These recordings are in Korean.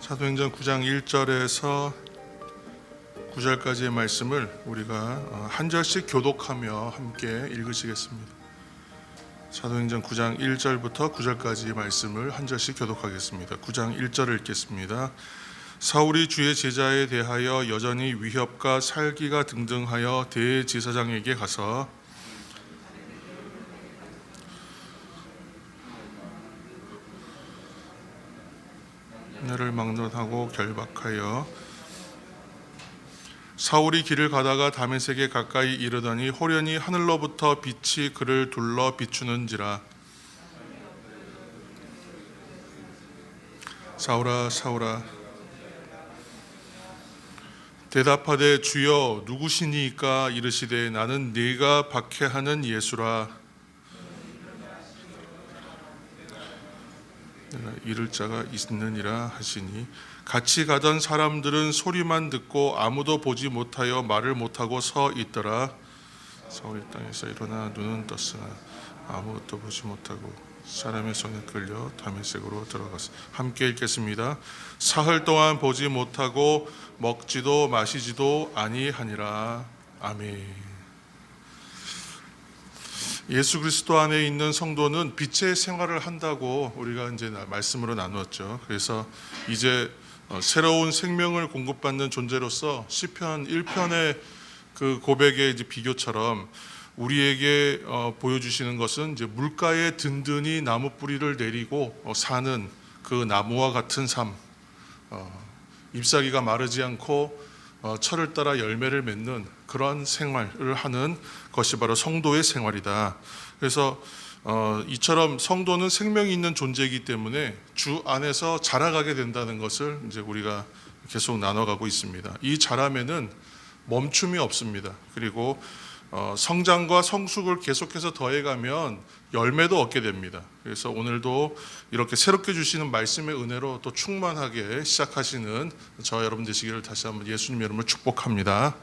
사도행전 9장 1절에서 9절까지의 말씀을 우리가 한 절씩 교독하며 함께 읽으시겠습니다. 사도행전 9장 1절부터 9절까지의 말씀을 한 절씩 교독하겠습니다. 9장 1절을 읽겠습니다. 사울이 주의 제자에 대하여 여전히 위협과 살기가 등등하여 대제사장에게 가서 너를 막론하고 결박하여 사울이 길을 가다가 다메섹에 가까이 이르더니 호련히 하늘로부터 빛이 그를 둘러 비추는지라. 사울아 사울아 대답하되 주여 누구시니까? 이르시되 나는 네가 박해하는 예수라. 내가 이를 자가 있느니라 하시니 같이 가던 사람들은 소리만 듣고 아무도 보지 못하여 말을 못하고 서 있더라. 사울이 땅에서 일어나 눈은 떴으나 아무것도 보지 못하고 사람의 손에 끌려 다메섹으로 들어갔어. 함께 읽겠습니다. 사흘 동안 보지 못하고 먹지도 마시지도 아니하니라. 아멘. 예수 그리스도 안에 있는 성도는 빛의 생활을 한다고 우리가 이제 말씀으로 나누었죠. 그래서 이제 새로운 생명을 공급받는 존재로서 시편 1편의 그 고백의 이제 비교처럼 우리에게 보여주시는 것은 이제 물가에 든든히 나무 뿌리를 내리고 사는 그 나무와 같은 삶, 잎사귀가 마르지 않고 철을 따라 열매를 맺는 그런 생활을 하는 것이 바로 성도의 생활이다. 그래서 이처럼 성도는 생명이 있는 존재이기 때문에 주 안에서 자라가게 된다는 것을 이제 우리가 계속 나눠가고 있습니다. 이 자람에는 멈춤이 없습니다. 그리고 성장과 성숙을 계속해서 더해가면 열매도 얻게 됩니다. 그래서 오늘도 이렇게 새롭게 주시는 말씀의 은혜로 또 충만하게 시작하시는 저 여러분 되시기를 다시 한번 예수님 이름으로 축복합니다.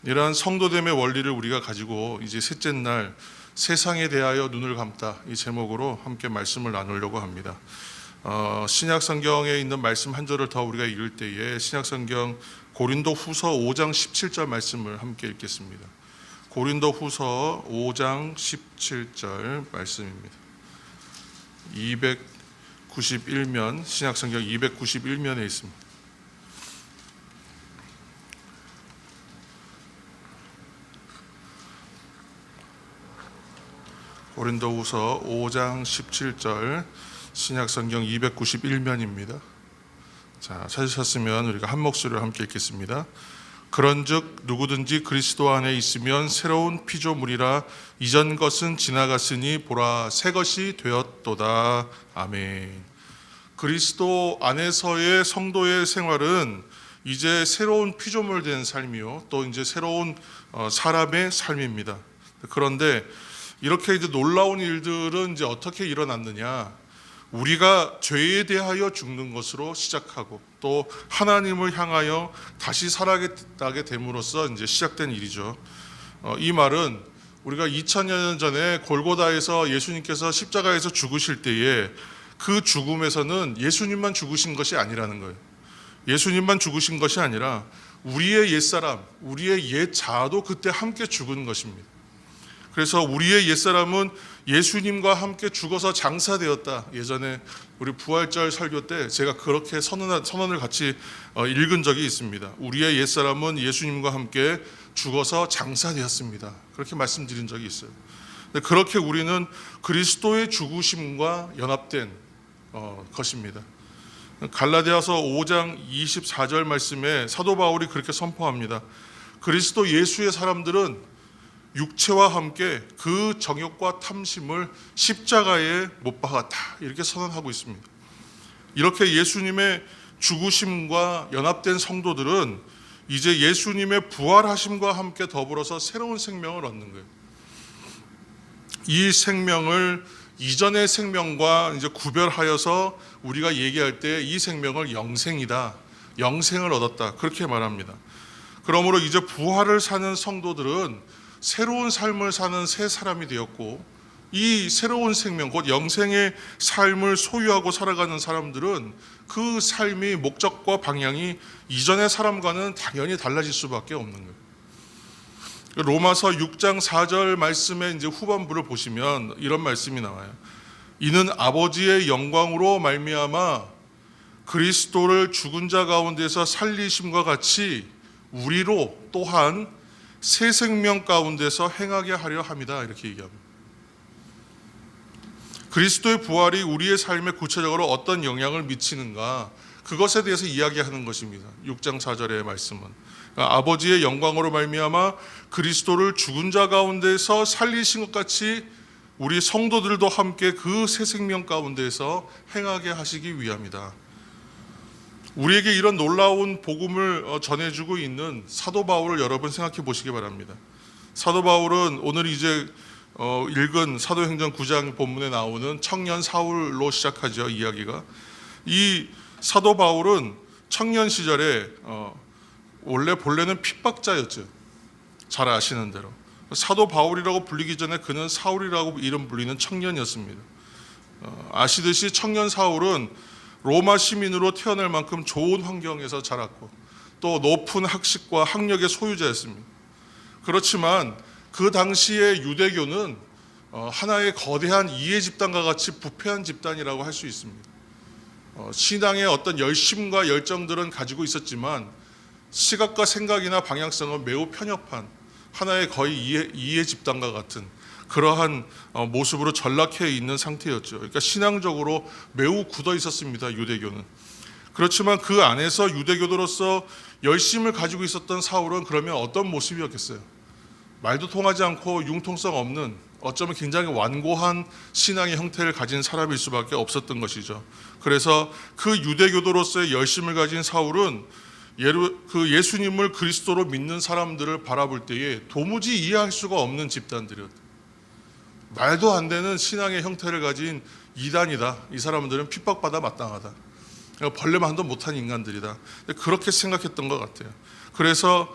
이러한 성도됨의 원리를 우리가 가지고 이제 셋째 날 세상에 대하여 눈을 감다, 이 제목으로 함께 말씀을 나누려고 합니다. 신약 성경에 있는 말씀 한 절을 더 우리가 읽을 때에 신약 성경 고린도 후서 5장 17절 말씀을 함께 읽겠습니다. 고린도 후서 5장 17절 말씀입니다. 291면, 신약 성경 291면에 있습니다. 고린도후서 5장 17절 신약 성경 291면입니다. 자, 찾으셨으면 우리가 한 목소리로 함께 읽겠습니다. 그런즉 누구든지 그리스도 안에 있으면 새로운 피조물이라 이전 것은 지나갔으니 보라 새 것이 되었도다. 아멘. 그리스도 안에서의 성도의 생활은 이제 새로운 피조물 된 삶이요, 또 이제 새로운 사람의 삶입니다. 그런데 이렇게 이제 놀라운 일들은 이제 어떻게 일어났느냐? 우리가 죄에 대하여 죽는 것으로 시작하고 또 하나님을 향하여 다시 살아가게 됨으로써 이제 시작된 일이죠. 이 말은 우리가 2000년 전에 골고다에서 예수님께서 십자가에서 죽으실 때에 그 죽음에서는 예수님만 죽으신 것이 아니라는 거예요. 예수님만 죽으신 것이 아니라 우리의 옛사람, 우리의 옛 자아도 그때 함께 죽은 것입니다. 그래서 우리의 옛사람은 예수님과 함께 죽어서 장사되었다. 예전에 우리 부활절 설교 때 제가 그렇게 선언을 같이 읽은 적이 있습니다. 우리의 옛사람은 예수님과 함께 죽어서 장사되었습니다. 그렇게 말씀드린 적이 있어요. 그렇게 우리는 그리스도의 죽으심과 연합된 것입니다. 갈라디아서 5장 24절 말씀에 사도 바울이 그렇게 선포합니다. 그리스도 예수의 사람들은 육체와 함께 그 정욕과 탐심을 십자가에 못 박았다. 이렇게 선언하고 있습니다. 이렇게 예수님의 죽으심과 연합된 성도들은 이제 예수님의 부활하심과 함께 더불어서 새로운 생명을 얻는 거예요. 이 생명을 이전의 생명과 이제 구별하여서 우리가 얘기할 때 이 생명을 영생이다, 영생을 얻었다, 그렇게 말합니다. 그러므로 이제 부활을 사는 성도들은 새로운 삶을 사는 새 사람이 되었고 이 새로운 생명, 곧 영생의 삶을 소유하고 살아가는 사람들은 그 삶이 목적과 방향이 이전의 사람과는 당연히 달라질 수밖에 없는 거예요. 로마서 6장 4절 말씀의 이제 후반부를 보시면 이런 말씀이 나와요. 이는 아버지의 영광으로 말미암아 그리스도를 죽은 자 가운데서 살리심과 같이 우리로 또한 새 생명 가운데서 행하게 하려 함이다. 이렇게 얘기합니다. 그리스도의 부활이 우리의 삶에 구체적으로 어떤 영향을 미치는가, 그것에 대해서 이야기하는 것입니다. 6장 4절의 말씀은 아버지의 영광으로 말미암아 그리스도를 죽은 자 가운데서 살리신 것 같이 우리 성도들도 함께 그 새 생명 가운데서 행하게 하시기 위함이다. 우리에게 이런 놀라운 복음을 전해주고 있는 사도 바울을 여러분 생각해 보시기 바랍니다. 사도 바울은 오늘 이제 읽은 사도행전 9장 본문에 나오는 청년 사울로 시작하죠. 이야기가. 이 사도 바울은 청년 시절에 원래 본래는 핍박자였죠. 잘 아시는 대로. 사도 바울이라고 불리기 전에 그는 사울이라고 이름 불리는 청년이었습니다. 아시듯이 청년 사울은 로마 시민으로 태어날 만큼 좋은 환경에서 자랐고 또 높은 학식과 학력의 소유자였습니다. 그렇지만 그 당시의 유대교는 하나의 거대한 이해 집단과 같이 부패한 집단이라고 할 수 있습니다. 신앙의 어떤 열심과 열정들은 가지고 있었지만 시각과 생각이나 방향성은 매우 편협한 하나의 거의 이해 집단과 같은 그러한 모습으로 전락해 있는 상태였죠. 그러니까 신앙적으로 매우 굳어 있었습니다. 유대교는. 그렇지만 그 안에서 유대교도로서 열심을 가지고 있었던 사울은 그러면 어떤 모습이었겠어요? 말도 통하지 않고 융통성 없는, 어쩌면 굉장히 완고한 신앙의 형태를 가진 사람일 수밖에 없었던 것이죠. 그래서 그 유대교도로서의 열심을 가진 사울은 그 예수님을 그리스도로 믿는 사람들을 바라볼 때에 도무지 이해할 수가 없는 집단들이었다. 말도 안 되는 신앙의 형태를 가진 이단이다. 이 사람들은 핍박받아 마땅하다. 벌레만도 못한 인간들이다. 그렇게 생각했던 것 같아요. 그래서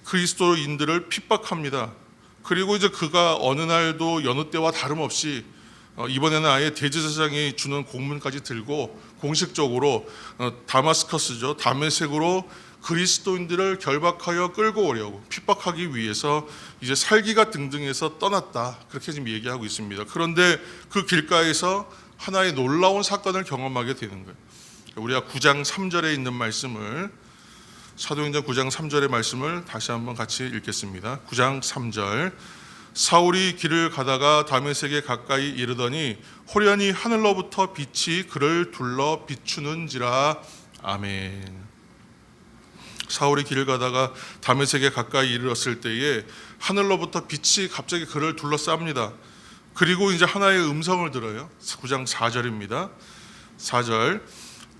그리스도인들을 핍박합니다. 그리고 이제 그가 어느 날도 여느 때와 다름없이 이번에는 아예 대제사장이 주는 공문까지 들고 공식적으로 다마스커스죠. 다메섹으로 그리스도인들을 결박하여 끌고 오려고 핍박하기 위해서 이제 살기가 등등해서 떠났다. 그렇게 지금 얘기하고 있습니다. 그런데 그 길가에서 하나의 놀라운 사건을 경험하게 되는 거예요. 우리가 9장 3절에 있는 말씀을, 사도행전 9장 3절의 말씀을 다시 한번 같이 읽겠습니다. 9장 3절. 사울이 길을 가다가 다메섹에 가까이 이르더니 호련히 하늘로부터 빛이 그를 둘러 비추는지라. 아멘. 사울이 길을 가다가 다메섹에 가까이 이르렀을 때에 하늘로부터 빛이 갑자기 그를 둘러쌉니다. 그리고 이제 하나의 음성을 들어요. 9장 4절입니다. 4절.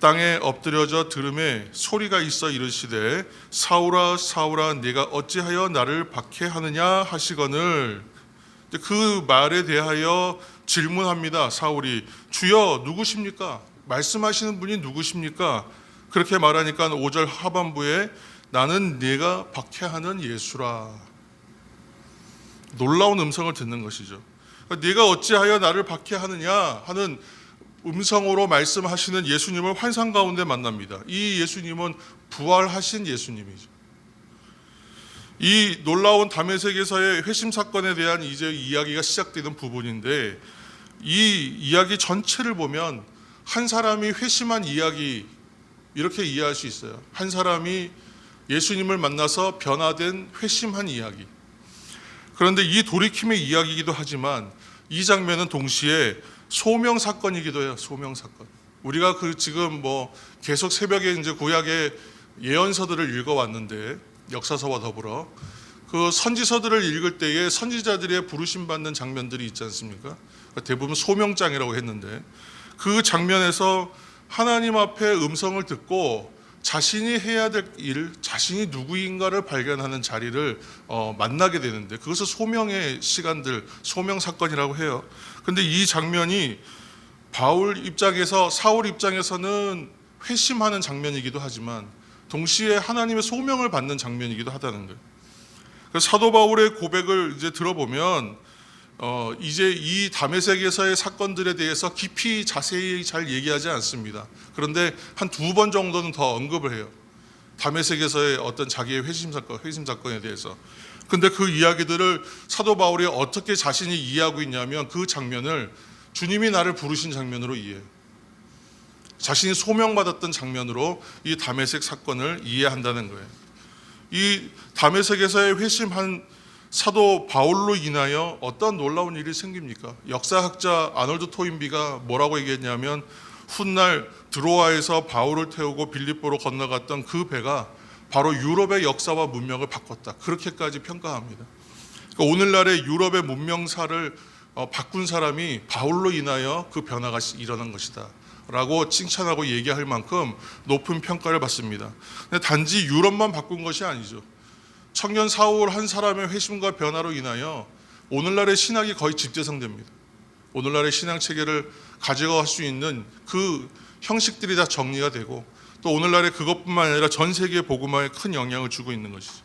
땅에 엎드려져 들음에 소리가 있어 이르시되 사울아 사울아 네가 어찌하여 나를 박해하느냐 하시거늘. 그 말에 대하여 질문합니다. 사울이 주여 누구십니까? 말씀하시는 분이 누구십니까? 그렇게 말하니까 5절 하반부에 나는 네가 박해하는 예수라. 놀라운 음성을 듣는 것이죠. 네가 어찌하여 나를 박해하느냐 하는 음성으로 말씀하시는 예수님을 환상 가운데 만납니다. 이 예수님은 부활하신 예수님이죠. 이 놀라운 다메섹에서의 회심 사건에 대한 이제 이야기가 시작되는 부분인데, 이 이야기 전체를 보면 한 사람이 회심한 이야기, 이렇게 이해할 수 있어요. 한 사람이 예수님을 만나서 변화된 회심한 이야기. 그런데 이 돌이킴의 이야기이기도 하지만 이 장면은 동시에 소명 사건이기도 해요. 소명 사건. 우리가 지금 계속 새벽에 이제 구약의 예언서들을 읽어왔는데, 역사서와 더불어 그 선지서들을 읽을 때에 선지자들의 부르심 받는 장면들이 있지 않습니까? 대부분 소명장이라고 했는데, 그 장면에서 하나님 앞에 음성을 듣고 자신이 해야 될 일, 자신이 누구인가를 발견하는 자리를 만나게 되는데, 그것을 소명의 시간들, 소명 사건이라고 해요. 근데 이 장면이 바울 입장에서, 사울 입장에서는 회심하는 장면이기도 하지만 동시에 하나님의 소명을 받는 장면이기도 하다는 거예요. 그래서 사도 바울의 고백을 이제 들어보면 이제 이 다메섹에서의 사건들에 대해서 깊이 자세히 잘 얘기하지 않습니다. 그런데 한 2번 정도는 더 언급을 해요. 다메섹에서의 어떤 자기의 회심 사건에 대해서. 근데 그 이야기들을 사도 바울이 어떻게 자신이 이해하고 있냐면 그 장면을 주님이 나를 부르신 장면으로 이해해요. 자신이 소명받았던 장면으로 이 다메섹 사건을 이해한다는 거예요. 이 다메섹에서의 회심한 사도 바울로 인하여 어떤 놀라운 일이 생깁니까? 역사학자 아놀드 토인비가 뭐라고 얘기했냐면 훗날 드로아에서 바울을 태우고 빌립보로 건너갔던 그 배가 바로 유럽의 역사와 문명을 바꿨다. 그렇게까지 평가합니다. 그러니까 오늘날의 유럽의 문명사를 바꾼 사람이 바울로 인하여 그 변화가 일어난 것이다 라고 칭찬하고 얘기할 만큼 높은 평가를 받습니다. 근데 단지 유럽만 바꾼 것이 아니죠. 청년 사울 한 사람의 회심과 변화로 인하여 오늘날의 신학이 거의 집대성됩니다. 오늘날의 신앙 체계를 가져갈 수 있는 그 형식들이 다 정리가 되고 또 오늘날의 그것뿐만 아니라 전 세계 복음화에 큰 영향을 주고 있는 것이죠.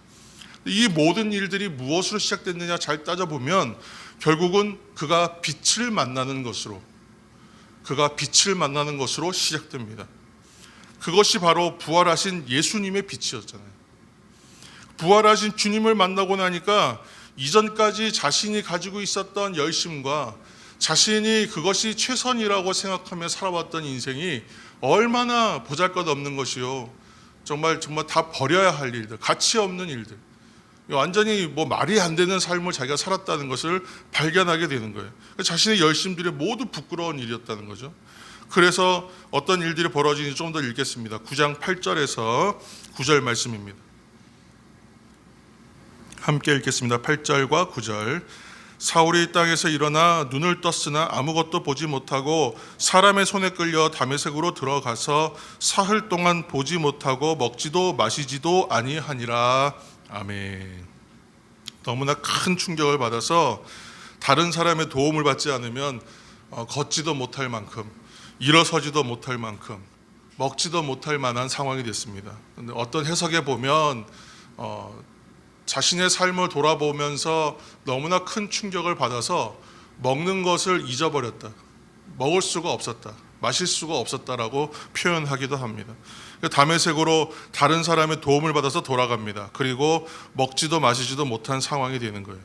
이 모든 일들이 무엇으로 시작됐느냐 잘 따져보면 결국은 그가 빛을 만나는 것으로 시작됩니다. 그것이 바로 부활하신 예수님의 빛이었잖아요. 부활하신 주님을 만나고 나니까 이전까지 자신이 가지고 있었던 열심과 자신이 그것이 최선이라고 생각하며 살아왔던 인생이 얼마나 보잘것없는 것이요. 정말 다 버려야 할 일들, 가치 없는 일들, 완전히 말이 안 되는 삶을 자기가 살았다는 것을 발견하게 되는 거예요. 자신의 열심들이 모두 부끄러운 일이었다는 거죠. 그래서 어떤 일들이 벌어지는지 좀 더 읽겠습니다. 9장 8절에서 9절 말씀입니다. 함께 읽겠습니다. 8절과 9절. 사울이 땅에서 일어나 눈을 떴으나 아무것도 보지 못하고 사람의 손에 끌려 다메섹으로 들어가서 사흘 동안 보지 못하고 먹지도 마시지도 아니하니라. 아멘. 너무나 큰 충격을 받아서 다른 사람의 도움을 받지 않으면 걷지도 못할 만큼, 일어서지도 못할 만큼, 먹지도 못할 만한 상황이 됐습니다. 근데 어떤 해석에 보면 자신의 삶을 돌아보면서 너무나 큰 충격을 받아서 먹는 것을 잊어버렸다. 먹을 수가 없었다. 마실 수가 없었다라고 표현하기도 합니다. 다메섹으로 다른 사람의 도움을 받아서 돌아갑니다. 그리고 먹지도 마시지도 못한 상황이 되는 거예요.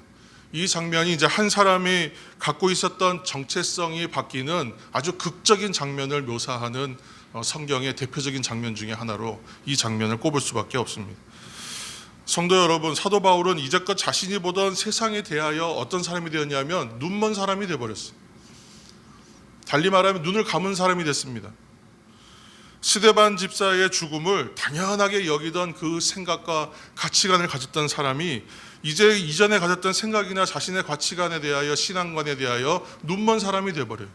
이 장면이 이제 한 사람이 갖고 있었던 정체성이 바뀌는 아주 극적인 장면을 묘사하는 성경의 대표적인 장면 중에 하나로 이 장면을 꼽을 수밖에 없습니다. 성도 여러분, 사도 바울은 이제껏 자신이 보던 세상에 대하여 어떤 사람이 되었냐면 눈먼 사람이 되어버렸어요. 달리 말하면 눈을 감은 사람이 됐습니다. 스데반 집사의 죽음을 당연하게 여기던 그 생각과 가치관을 가졌던 사람이 이제 이전에 가졌던 생각이나 자신의 가치관에 대하여 신앙관에 대하여 눈먼 사람이 되어버려요.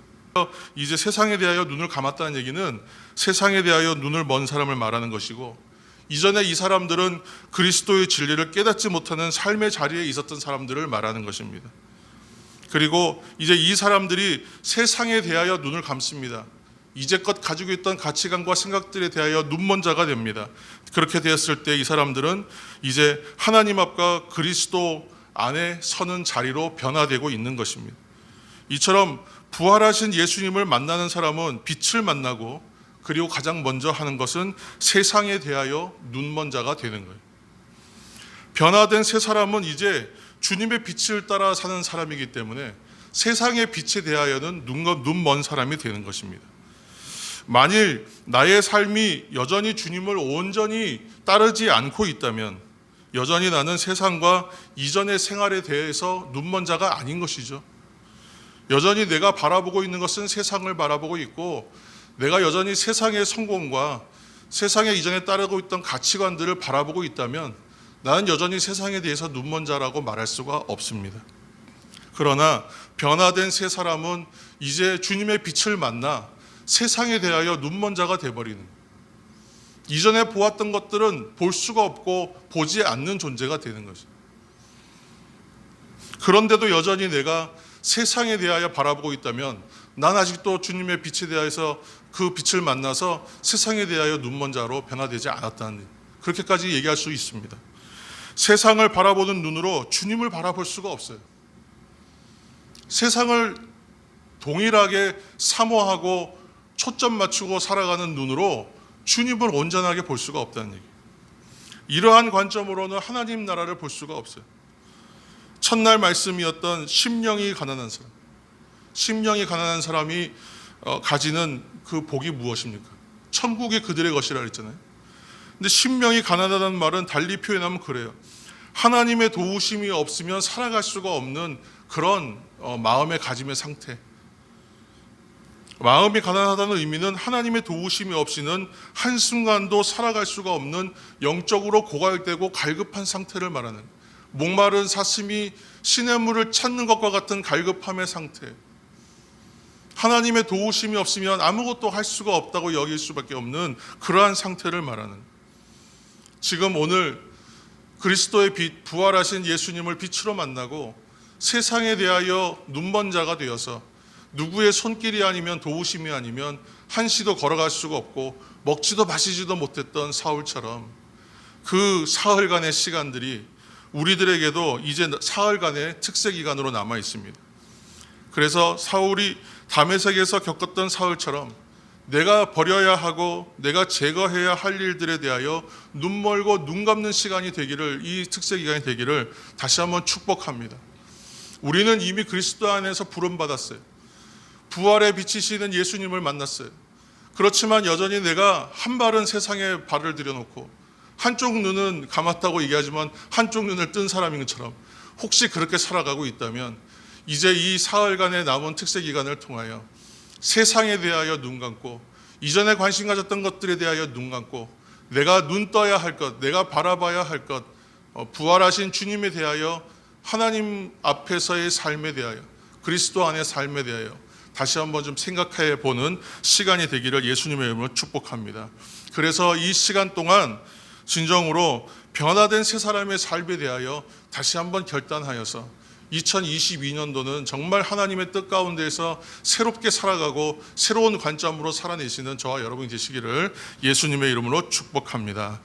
이제 세상에 대하여 눈을 감았다는 얘기는 세상에 대하여 눈을 먼 사람을 말하는 것이고, 이전에 이 사람들은 그리스도의 진리를 깨닫지 못하는 삶의 자리에 있었던 사람들을 말하는 것입니다. 그리고 이제 이 사람들이 세상에 대하여 눈을 감습니다. 이제껏 가지고 있던 가치관과 생각들에 대하여 눈먼 자가 됩니다. 그렇게 되었을 때 이 사람들은 이제 하나님 앞과 그리스도 안에 서는 자리로 변화되고 있는 것입니다. 이처럼 부활하신 예수님을 만나는 사람은 빛을 만나고, 그리고 가장 먼저 하는 것은 세상에 대하여 눈먼 자가 되는 거예요. 변화된 새 사람은 이제 주님의 빛을 따라 사는 사람이기 때문에 세상의 빛에 대하여는 눈먼 사람이 되는 것입니다. 만일 나의 삶이 여전히 주님을 온전히 따르지 않고 있다면 여전히 나는 세상과 이전의 생활에 대해서 눈먼 자가 아닌 것이죠. 여전히 내가 바라보고 있는 것은 세상을 바라보고 있고, 내가 여전히 세상의 성공과 세상에 이전에 따르고 있던 가치관들을 바라보고 있다면 나는 여전히 세상에 대해서 눈먼 자라고 말할 수가 없습니다. 그러나 변화된 새 사람은 이제 주님의 빛을 만나 세상에 대하여 눈먼 자가 되어버리는, 이전에 보았던 것들은 볼 수가 없고 보지 않는 존재가 되는 거죠. 그런데도 여전히 내가 세상에 대하여 바라보고 있다면 난 아직도 주님의 빛에 대해서 그 빛을 만나서 세상에 대하여 눈먼 자로 변화되지 않았다는, 그렇게까지 얘기할 수 있습니다. 세상을 바라보는 눈으로 주님을 바라볼 수가 없어요. 세상을 동일하게 사모하고 초점 맞추고 살아가는 눈으로 주님을 온전하게 볼 수가 없다는 얘기예요. 이러한 관점으로는 하나님 나라를 볼 수가 없어요. 첫날 말씀이었던 심령이 가난한 사람, 심령이 가난한 사람이 가지는 그 복이 무엇입니까? 천국이 그들의 것이라 했잖아요. 근데 심령이 가난하다는 말은 달리 표현하면 그래요. 하나님의 도우심이 없으면 살아갈 수가 없는 그런 마음의 가짐의 상태. 마음이 가난하다는 의미는 하나님의 도우심이 없이는 한순간도 살아갈 수가 없는 영적으로 고갈되고 갈급한 상태를 말하는, 목마른 사슴이 시냇물을 찾는 것과 같은 갈급함의 상태. 하나님의 도우심이 없으면 아무것도 할 수가 없다고 여길 수밖에 없는 그러한 상태를 말하는, 지금 오늘 그리스도의 빛, 부활하신 예수님을 빛으로 만나고 세상에 대하여 눈먼 자가 되어서 누구의 손길이 아니면, 도우심이 아니면 한시도 걸어갈 수가 없고 먹지도 마시지도 못했던 사울처럼 그 사흘간의 시간들이 우리들에게도 이제 사흘간의 특세기간으로 남아 있습니다. 그래서 사울이 다메섹에서 겪었던 사흘처럼 내가 버려야 하고 내가 제거해야 할 일들에 대하여 눈멀고 눈 감는 시간이 되기를, 이 특세기간이 되기를 다시 한번 축복합니다. 우리는 이미 그리스도 안에서 부름받았어요. 부활의 빛이시는 예수님을 만났어요. 그렇지만 여전히 내가 한 발은 세상에 발을 들여놓고 한쪽 눈은 감았다고 얘기하지만 한쪽 눈을 뜬 사람인 것처럼 혹시 그렇게 살아가고 있다면 이제 이 사흘간의 남은 특세기간을 통하여 세상에 대하여 눈 감고 이전에 관심 가졌던 것들에 대하여 눈 감고 내가 눈 떠야 할 것, 내가 바라봐야 할 것, 부활하신 주님에 대하여, 하나님 앞에서의 삶에 대하여, 그리스도 안의 삶에 대하여 다시 한번 좀 생각해 보는 시간이 되기를 예수님의 이름으로 축복합니다. 그래서 이 시간 동안 진정으로 변화된 새 사람의 삶에 대하여 다시 한번 결단하여서 2022년도는 정말 하나님의 뜻 가운데에서 새롭게 살아가고 새로운 관점으로 살아내시는 저와 여러분이 되시기를 예수님의 이름으로 축복합니다.